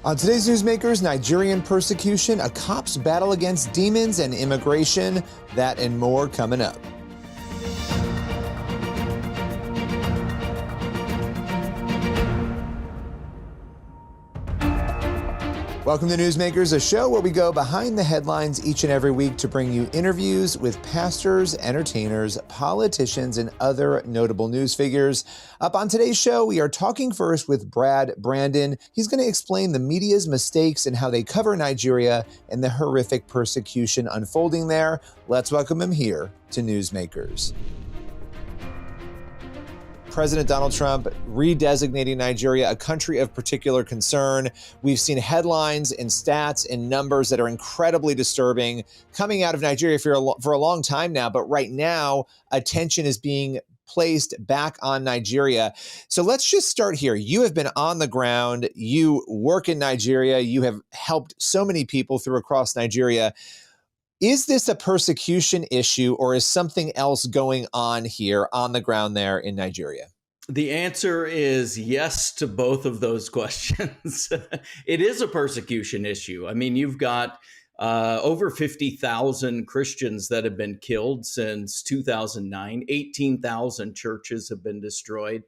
On today's Newsmakers, Nigerian persecution, a cop's battle against demons and immigration, that and more coming up. Welcome to Newsmakers, a show where we go behind the headlines each and every week to bring you interviews with pastors, entertainers, politicians, and other notable news figures. Up on today's show, we are talking first with Brad Brandon. He's going to explain the media's mistakes and how they cover Nigeria and the horrific persecution unfolding there. Let's welcome him here to Newsmakers. President Donald Trump redesignating Nigeria a country of particular concern. We've seen headlines and stats and numbers that are incredibly disturbing coming out of Nigeria for a long time now. But right now, attention is being placed back on Nigeria. So let's just start here. You have been on the ground. You work in Nigeria. You have helped so many people through across Nigeria. Is this a persecution issue, or is something else going on here on the ground there in Nigeria? The answer is yes to both of those questions. It is a persecution issue. I mean, you've got over 50,000 Christians that have been killed since 2009. 18,000 churches have been destroyed.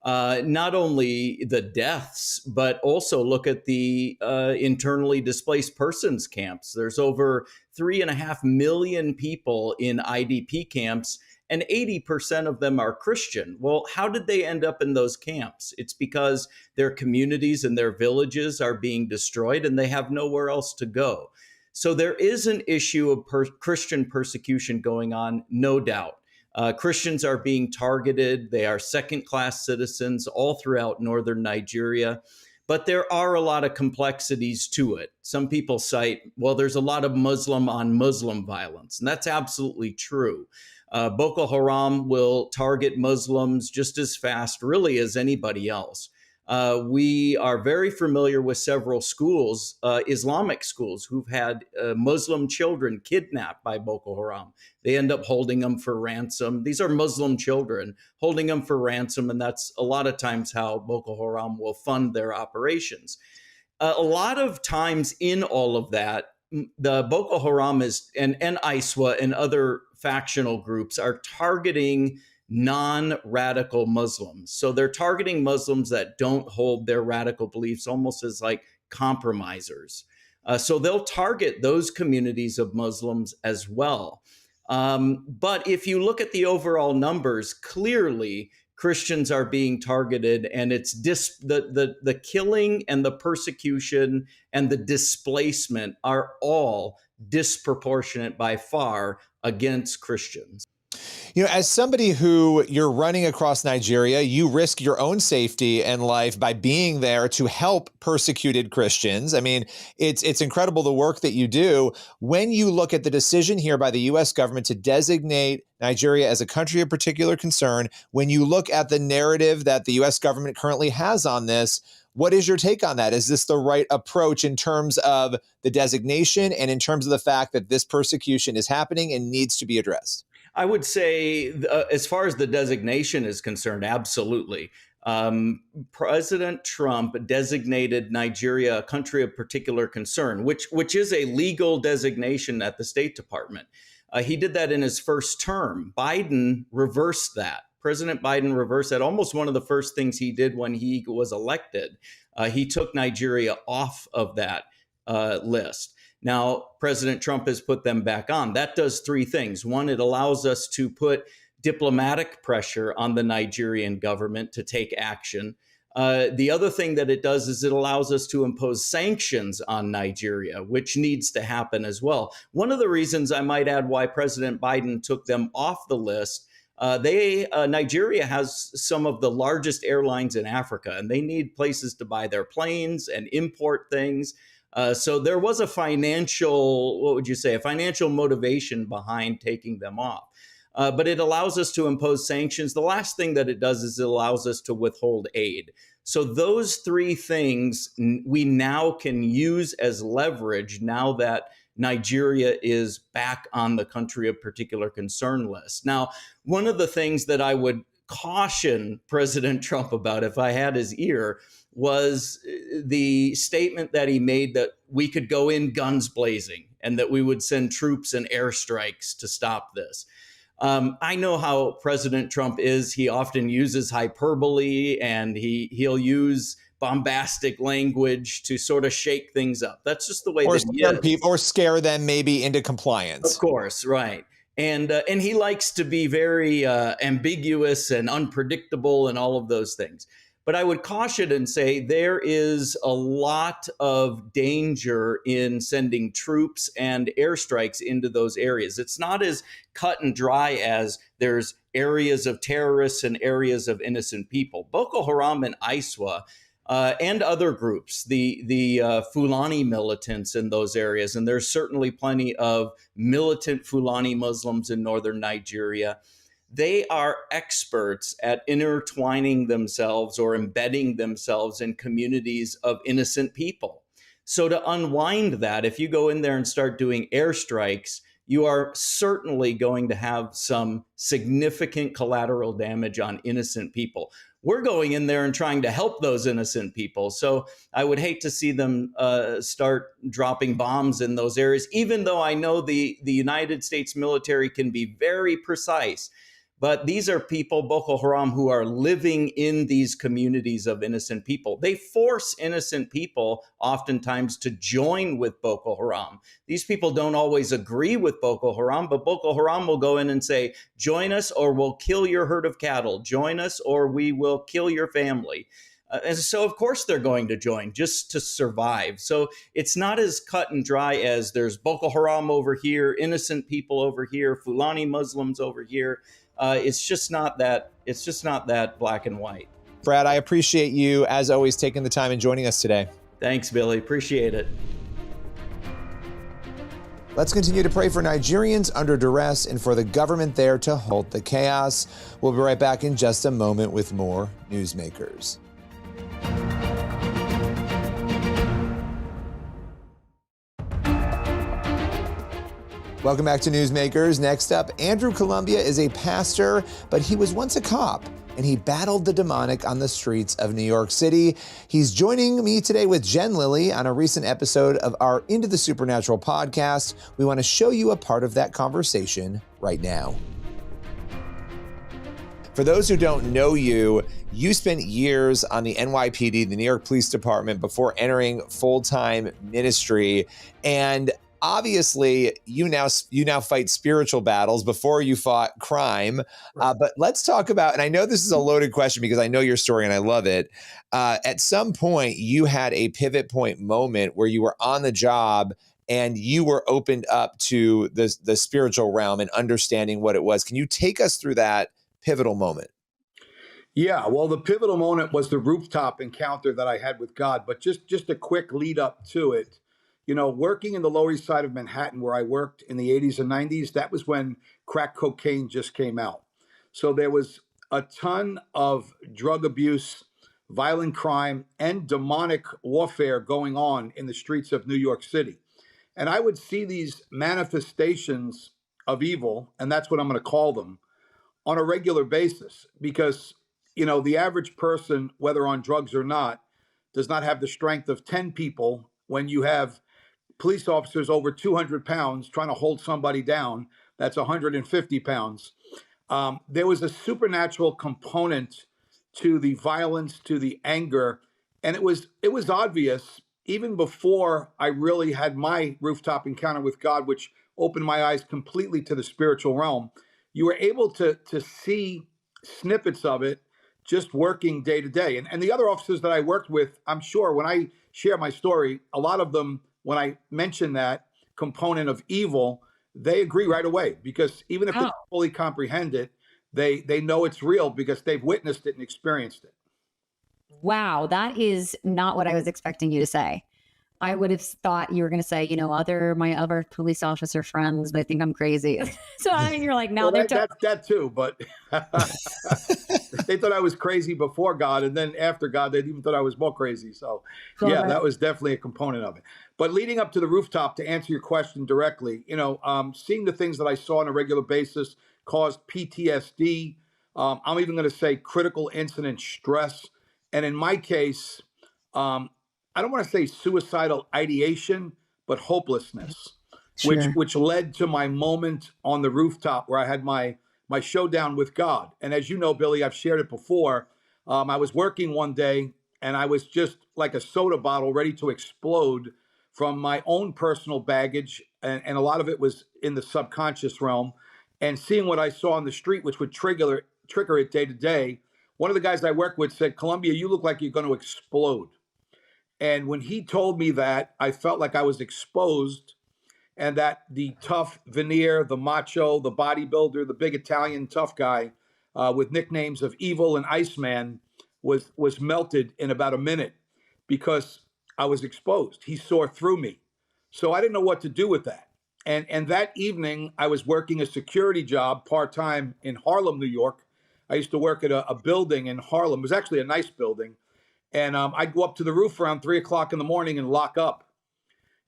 Not only the deaths, but also look at the internally displaced persons camps. There's over 3.5 million people in IDP camps, and 80% of them are Christian. Well, how did they end up in those camps? It's because their communities and their villages are being destroyed and they have nowhere else to go. So there is an issue of Christian persecution going on, no doubt. Christians are being targeted. They are second-class citizens all throughout northern Nigeria. But there are a lot of complexities to it. Some people cite, well, there's a lot of Muslim on Muslim violence, and that's absolutely true. Boko Haram will target Muslims just as fast, really, as anybody else. We are very familiar with several schools, Islamic schools, who've had Muslim children kidnapped by Boko Haram. They end up holding them for ransom. These are Muslim children holding them for ransom, and that's a lot of times how Boko Haram will fund their operations. A lot of times in all of that, the Boko Haram and ISWA and other factional groups are targeting non-radical Muslims. So they're targeting Muslims that don't hold their radical beliefs almost as like compromisers. So they'll target those communities of Muslims as well. But if you look at the overall numbers, clearly Christians are being targeted, and it's the killing and the persecution and the displacement are all disproportionate by far against Christians. You know, as somebody who you're running across Nigeria, you risk your own safety and life by being there to help persecuted Christians. I mean, it's incredible the work that you do. When you look at the decision here by the U.S. government to designate Nigeria as a country of particular concern, when you look at the narrative that the U.S. government currently has on this, what is your take on that? Is this the right approach in terms of the designation and in terms of the fact that this persecution is happening and needs to be addressed? I would say, as far as the designation is concerned, absolutely. President Trump designated Nigeria a country of particular concern, which is a legal designation at the State Department. He did that in his first term. Biden reversed that. President Biden reversed that. Almost one of the first things he did when he was elected. He took Nigeria off of that list. Now, President Trump has put them back on. That does three things. One, it allows us to put diplomatic pressure on the Nigerian government to take action. The other thing that it does is it allows us to impose sanctions on Nigeria, which needs to happen as well. One of the reasons, I might add, why President Biden took them off the list, Nigeria has some of the largest airlines in Africa, and they need places to buy their planes and import things. So there was a financial motivation behind taking them off. But it allows us to impose sanctions. The last thing that it does is it allows us to withhold aid. So those three things we now can use as leverage now that Nigeria is back on the country of particular concern list. Now, one of the things that I would caution President Trump about if I had his ear was the statement that he made that we could go in guns blazing and that we would send troops and airstrikes to stop this. I know how President Trump is. He often uses hyperbole and he'll use bombastic language to sort of shake things up. That's just the way that he is. People, or scare them maybe into compliance. Of course, right. And he likes to be very ambiguous and unpredictable and all of those things. But I would caution and say there is a lot of danger in sending troops and airstrikes into those areas. It's not as cut and dry as there's areas of terrorists and areas of innocent people. Boko Haram and ISWA and other groups, the Fulani militants in those areas, and there's certainly plenty of militant Fulani Muslims in northern Nigeria. They are experts at intertwining themselves or embedding themselves in communities of innocent people. So to unwind that, if you go in there and start doing airstrikes, you are certainly going to have some significant collateral damage on innocent people. We're going in there and trying to help those innocent people. So I would hate to see them start dropping bombs in those areas, even though I know the United States military can be very precise. But these are people, Boko Haram, who are living in these communities of innocent people. They force innocent people oftentimes to join with Boko Haram. These people don't always agree with Boko Haram, but Boko Haram will go in and say, join us or we'll kill your herd of cattle. Join us or we will kill your family. And so, of course, they're going to join just to survive. So it's not as cut and dry as there's Boko Haram over here, innocent people over here, Fulani Muslims over here. It's just not that. It's just not that black and white. Brad, I appreciate you, as always, taking the time and joining us today. Thanks, Billy. Appreciate it. Let's continue to pray for Nigerians under duress and for the government there to halt the chaos. We'll be right back in just a moment with more Newsmakers. Welcome back to Newsmakers. Next up, Andrew Columbia is a pastor, but he was once a cop, and he battled the demonic on the streets of New York City. He's joining me today with Jen Lilly on a recent episode of our Into the Supernatural podcast. We want to show you a part of that conversation right now. For those who don't know you, you spent years on the NYPD, the New York Police Department, before entering full-time ministry. And obviously, you now fight spiritual battles before you fought crime. But let's talk about, and I know this is a loaded question because I know your story and I love it. At some point, you had a pivot point moment where you were on the job and you were opened up to the spiritual realm and understanding what it was. Can you take us through that pivotal moment? Yeah, well, the pivotal moment was the rooftop encounter that I had with God. But just a quick lead up to it. You know, working in the Lower East Side of Manhattan, where I worked in the 80s and 90s, that was when crack cocaine just came out. So there was a ton of drug abuse, violent crime, and demonic warfare going on in the streets of New York City. And I would see these manifestations of evil, and that's what I'm going to call them, on a regular basis. Because, you know, the average person, whether on drugs or not, does not have the strength of 10 people when you have police officers over 200 pounds trying to hold somebody down that's 150 pounds. There was a supernatural component to the violence, to the anger, and it was obvious even before I really had my rooftop encounter with God, which opened my eyes completely to the spiritual realm. You were able to see snippets of it just working day to day. And the other officers that I worked with, I'm sure when I share my story, a lot of them, when I mention that component of evil, they agree right away, because even if they don't fully comprehend it, they know it's real because they've witnessed it and experienced it. Wow, that is not what I was expecting you to say. I would have thought you were going to say, you know, my other police officer friends, they think I'm crazy. So I mean, you're like, no, well, they're that too, but they thought I was crazy before God, and then after God, they even thought I was more crazy. So yeah, that was definitely a component of it. But leading up to the rooftop, to answer your question directly, you know, seeing the things that I saw on a regular basis caused PTSD. I'm even going to say critical incident stress. And in my case, I don't want to say suicidal ideation, but hopelessness, Sure. which led to my moment on the rooftop where I had my showdown with God. And as you know, Billy, I've shared it before. I was working one day and I was just like a soda bottle ready to explode from my own personal baggage. And a lot of it was in the subconscious realm. And seeing what I saw on the street, which would trigger it day to day. One of the guys I work with said, "Columbia, you look like you're going to explode." And when he told me that, I felt like I was exposed, and that the tough veneer, the macho, the bodybuilder, the big Italian tough guy with nicknames of Evil and Iceman was melted in about a minute because I was exposed. He saw through me. So I didn't know what to do with that. And that evening, I was working a security job part-time in Harlem, New York. I used to work at a building in Harlem. It was actually a nice building. And I'd go up to the roof around 3 o'clock in the morning and lock up.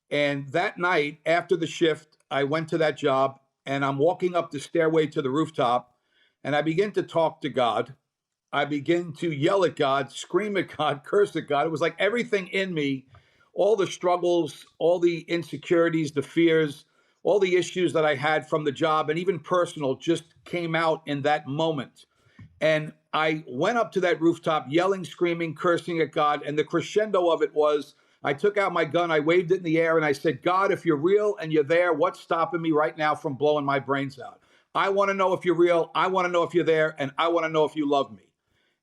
And that night, after the shift, I went to that job and I'm walking up the stairway to the rooftop and I begin to talk to God. I begin to yell at God, scream at God, curse at God. It was like everything in me, all the struggles, all the insecurities, the fears, all the issues that I had from the job and even personal just came out in that moment. And I went up to that rooftop yelling, screaming, cursing at God. And the crescendo of it was, I took out my gun, I waved it in the air, and I said, "God, if you're real and you're there, what's stopping me right now from blowing my brains out? I want to know if you're real. I want to know if you're there. And I want to know if you love me."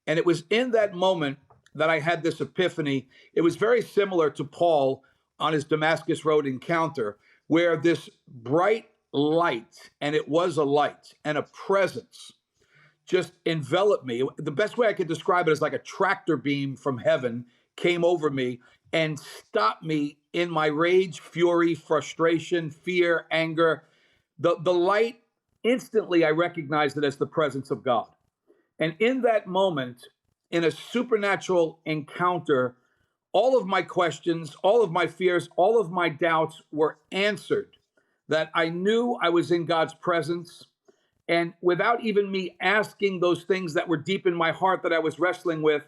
And it was in that moment that I had this epiphany. It was very similar to Paul on his Damascus Road encounter, where this bright light, and it was a light and a presence, just enveloped me. The best way I could describe it is like a tractor beam from heaven came over me and stopped me in my rage, fury, frustration, fear, anger. The light, instantly I recognized it as the presence of God. And in that moment, in a supernatural encounter, all of my questions, all of my fears, all of my doubts were answered. That I knew I was in God's presence. And without even me asking those things that were deep in my heart that I was wrestling with,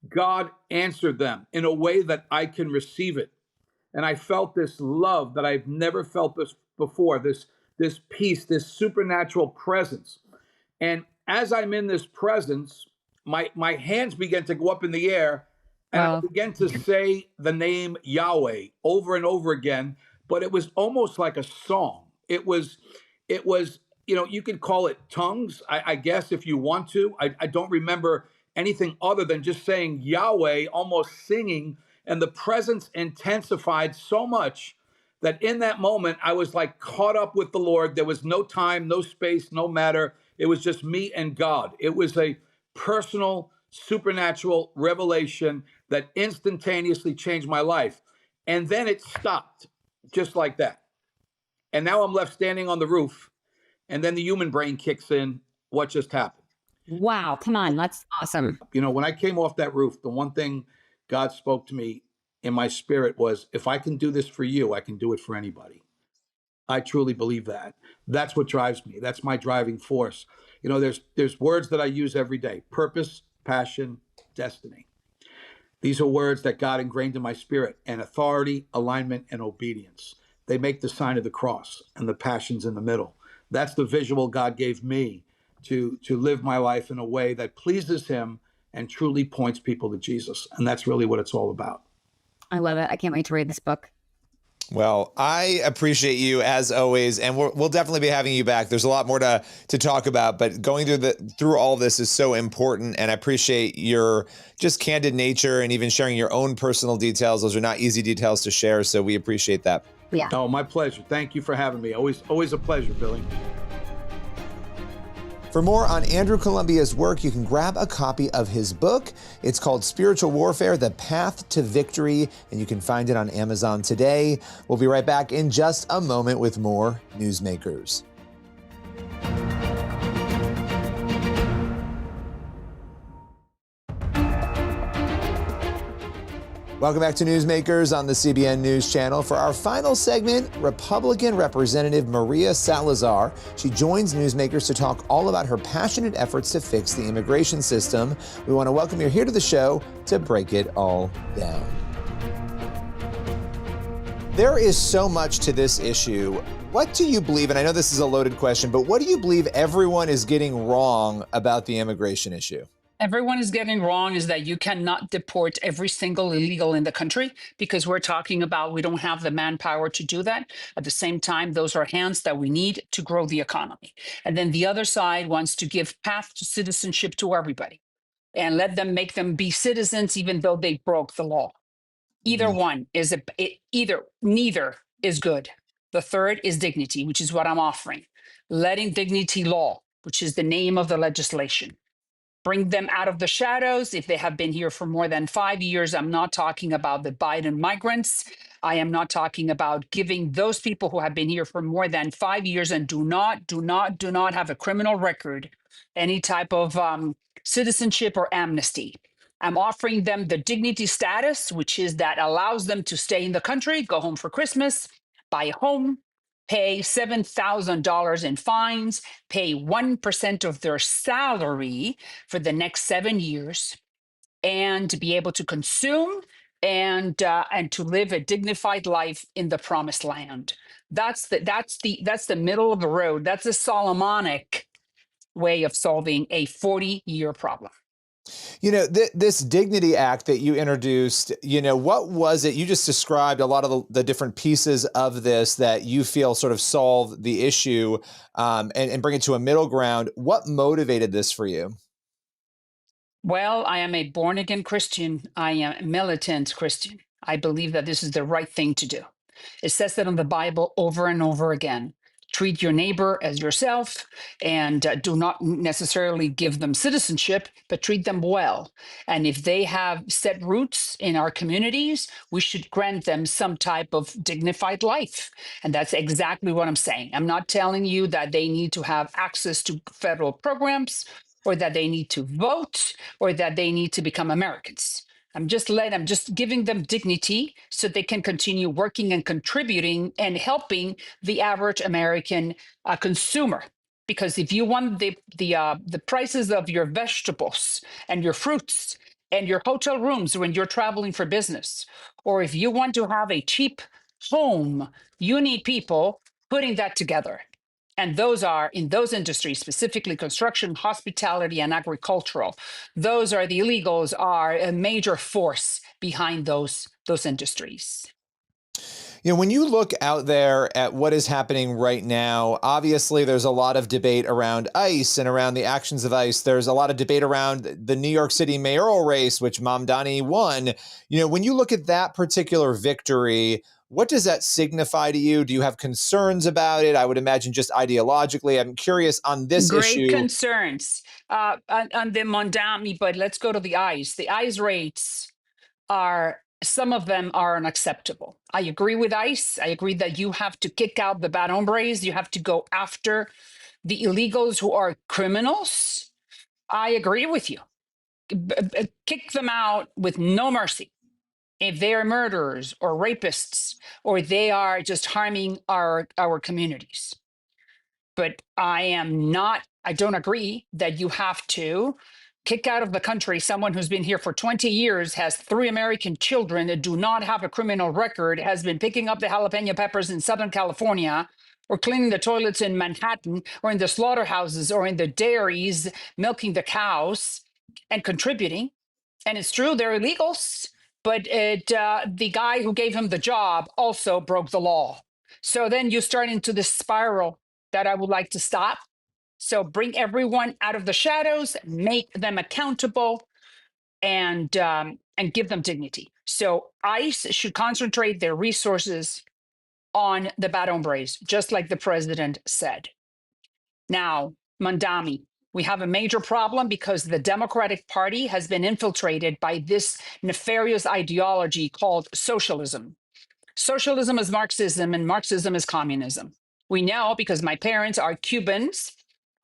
God answered them in a way that I can receive it. And I felt this love that I've never felt this before, this peace, this supernatural presence. And as I'm in this presence, my hands began to go up in the air, and I began to say the name Yahweh over and over again, but it was almost like a song. It was, you could call it tongues, I guess, if you want to. I don't remember anything other than just saying Yahweh, almost singing, and the presence intensified so much that in that moment, I was like caught up with the Lord. There was no time, no space, no matter. It was just me and God. It was a personal, supernatural revelation that instantaneously changed my life. And then it stopped just like that. And now I'm left standing on the roof. And then the human brain kicks in. What just happened? Wow. Come on. That's awesome. When I came off that roof, the one thing God spoke to me in my spirit was, if I can do this for you, I can do it for anybody. I truly believe that. That's what drives me. That's my driving force. There's words that I use every day: purpose, passion, destiny. These are words that God ingrained in my spirit, and authority, alignment, and obedience. They make the sign of the cross, and the passion's in the middle. That's the visual God gave me to live my life in a way that pleases him and truly points people to Jesus. And that's really what it's all about. I love it. I can't wait to read this book. Well, I appreciate you as always, and we'll definitely be having you back. There's a lot more to talk about, but going through all this is so important, and I appreciate your just candid nature and even sharing your own personal details. Those are not easy details to share, so we appreciate that. Yeah. Oh, my pleasure. Thank you for having me. Always a pleasure, Billy. For more on Andrew Columbia's work, you can grab a copy of his book. It's called Spiritual Warfare: The Path to Victory, and you can find it on Amazon today. We'll be right back in just a moment with more Newsmakers. Welcome back to Newsmakers on the CBN News Channel. For our final segment, Republican Representative Maria Salazar. She joins Newsmakers to talk all about her passionate efforts to fix the immigration system. We want to welcome you here to the show to break it all down. There is so much to this issue. What do you believe, and I know this is a loaded question, but what do you believe everyone is getting wrong about the immigration issue? Everyone is getting wrong is that you cannot deport every single illegal in the country, because we're talking about we don't have the manpower to do that. At the same time, those are hands that we need to grow the economy. And then the other side wants to give path to citizenship to everybody and let them make them be citizens even though they broke the law. Either one is neither is good. The third is dignity, which is what I'm offering. Letting dignity law, which is the name of the legislation. Bring them out of the shadows. If they have been here for more than 5 years, I'm not talking about the Biden migrants. I am not talking about giving those people who have been here for more than 5 years and do not have a criminal record any type of citizenship or amnesty. I'm offering them the dignity status, which is that allows them to stay in the country, go home for Christmas, buy a home, pay $7,000 in fines, pay 1% of their salary for the next 7 years, and to be able to consume and to live a dignified life in the promised land. That's the middle of the road. That's a Solomonic way of solving a 40-year problem. You know, this Dignity Act that you introduced, you know, what was it? You just described a lot of the different pieces of this that you feel sort of solve the issue and bring it to a middle ground. What motivated this for you? Well, I am a born-again Christian. I am a militant Christian. I believe that this is the right thing to do. It says that in the Bible over and over again. Treat your neighbor as yourself, and do not necessarily give them citizenship, but treat them well. And if they have set roots in our communities, we should grant them some type of dignified life. And that's exactly what I'm saying. I'm not telling you that they need to have access to federal programs, or that they need to vote, or that they need to become Americans. I'm just giving them dignity so they can continue working and contributing and helping the average American consumer. Because if you want the prices of your vegetables and your fruits and your hotel rooms when you're traveling for business, or if you want to have a cheap home, you need people putting that together. And those are in those industries, specifically construction, hospitality, and agricultural. Those are the illegals are a major force behind those industries. You know, when you look out there at what is happening right now, obviously there's a lot of debate around ICE and around the actions of ICE. There's a lot of debate around the New York City mayoral race, which Mamdani won. You know, when you look at that particular victory, what does that signify to you? Do you have concerns about it? I would imagine just ideologically. I'm curious on this issue. Great concerns on the Mamdani, but let's go to the ICE. The ICE rates some of them are unacceptable. I agree with ICE. I agree that you have to kick out the bad hombres. You have to go after the illegals who are criminals. I agree with you. Kick them out with no mercy. If they are murderers or rapists, or they are just harming our communities. But I don't agree that you have to kick out of the country someone who's been here for 20 years, has 3 American children, that do not have a criminal record, has been picking up the jalapeno peppers in Southern California, or cleaning the toilets in Manhattan, or in the slaughterhouses, or in the dairies, milking the cows and contributing. And it's true, they're illegals, but the guy who gave him the job also broke the law. So then you start into this spiral that I would like to stop. So bring everyone out of the shadows, make them accountable, and give them dignity. So ICE should concentrate their resources on the bad hombres, just like the president said. Now, Mamdani, we have a major problem because the Democratic Party has been infiltrated by this nefarious ideology called socialism. Socialism is Marxism, and Marxism is communism. We know because my parents are Cubans.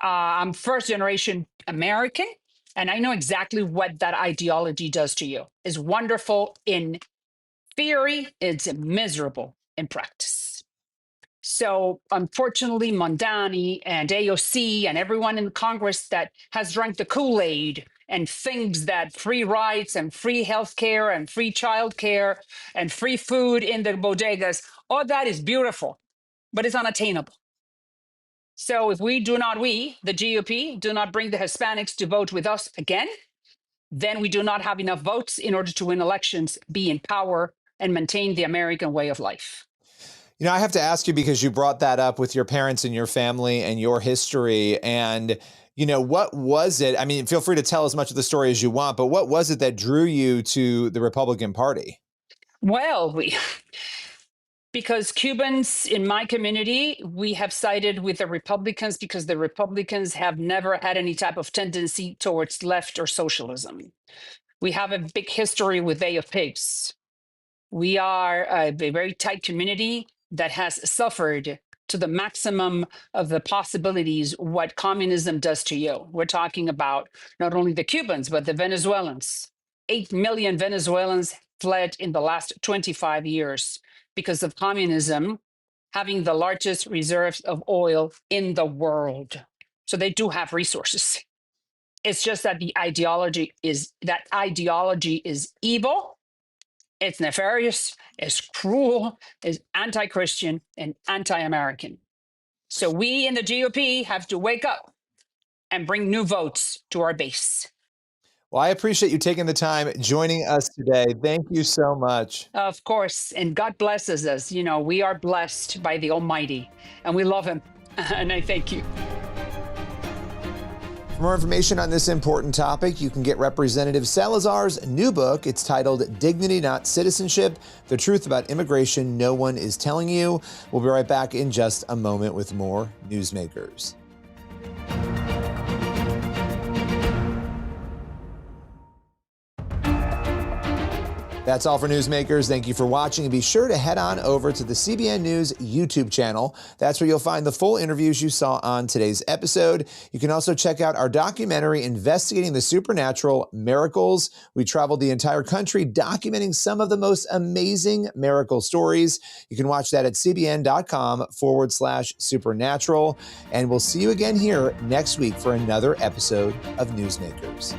I'm first generation American, and I know exactly what that ideology does to you. It's wonderful in theory, it's miserable in practice. So unfortunately, Mondani and AOC and everyone in Congress that has drank the Kool-Aid and thinks that free rights and free healthcare and free childcare and free food in the bodegas, all that is beautiful, but it's unattainable. So if we, the GOP, do not bring the Hispanics to vote with us again, then we do not have enough votes in order to win elections, be in power, and maintain the American way of life. You know, I have to ask you because you brought that up with your parents and your family and your history. And, you know, what was it? I mean, feel free to tell as much of the story as you want, but what was it that drew you to the Republican Party? Well, because Cubans in my community, we have sided with the Republicans because the Republicans have never had any type of tendency towards left or socialism. We have a big history with Bay of Pigs. We are a very tight community that has suffered to the maximum of the possibilities what communism does to you. We're talking about not only the Cubans, but the Venezuelans. 8 million Venezuelans fled in the last 25 years because of communism having the largest reserves of oil in the world. So they do have resources. It's just that the ideology is evil. It's nefarious, it's cruel, it's anti-Christian, and anti-American. So we in the GOP have to wake up and bring new votes to our base. Well, I appreciate you taking the time joining us today. Thank you so much. Of course, and God blesses us. You know, we are blessed by the Almighty, and we love Him. And I thank you. For more information on this important topic, you can get Representative Salazar's new book. It's titled Dignity, Not Citizenship: The Truth About Immigration No One Is Telling You. We'll be right back in just a moment with more Newsmakers. That's all for Newsmakers. Thank you for watching, and be sure to head on over to the CBN News YouTube channel. That's where you'll find the full interviews you saw on today's episode. You can also check out our documentary investigating the supernatural miracles. We traveled the entire country documenting some of the most amazing miracle stories. You can watch that at cbn.com/supernatural. And we'll see you again here next week for another episode of Newsmakers.